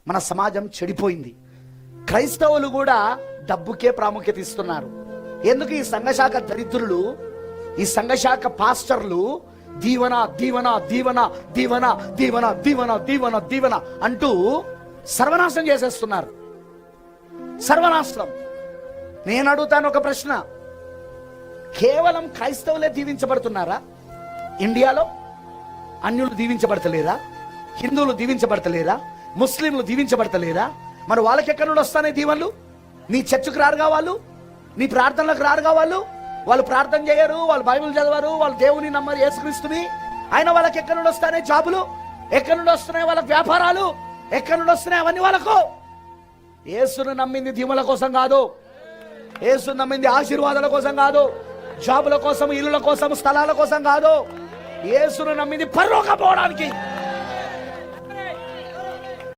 మన సమాజం చెడిపోయింది. క్రైస్తవులు కూడా డబ్బుకే ప్రాముఖ్యత ఇస్తున్నారు. ఎందుకు? ఈ సంఘశాఖ దరిద్రులు, ఈ సంఘశాఖ పాస్టర్లు దీవెన దీవెన దీవెన దీవెన దీవెన దీవెన దీవెన దీవెన అంటూ సర్వనాశనం చేసేస్తున్నారు. సర్వనాశనం. నేను అడుగుతాను ఒక ప్రశ్న, కేవలం క్రైస్తవులే దీవించబడుతున్నారా? ఇండియాలో అన్యులు దీవించబడతలేరా? హిందువులు దీవించబడతలేరా? ముస్లింలు దీవించబడతలేరా? మరి వాళ్ళకి ఎక్కడి నుండి వస్తానే దీవెనలు? నీ చర్చకు రారుగా వాళ్ళు, నీ ప్రార్థనలకు రారుగా వాళ్ళు. వాళ్ళు ప్రార్థన చేయరు, వాళ్ళు బైబిల్ చదవరు, వాళ్ళు దేవుని నమ్మరు, యేసుక్రీస్తుని. ఆయన వాళ్ళకి ఎక్కడి నుండి వస్తానే జాబులు? ఎక్కడి నుండి వస్తున్నాయి వాళ్ళకి వ్యాపారాలు? ఎక్కడి నుండి వస్తున్నాయి అవన్నీ వాళ్ళకు? యేసును నమ్మింది దీవుల కోసం కాదు, యేసును నమ్మింది ఆశీర్వాదాల కోసం కాదు, జాబుల కోసం, ఇల్లుల కోసం, స్థలాల కోసం కాదు. యేసును నమ్మింది పరలోకం పోవడానికి.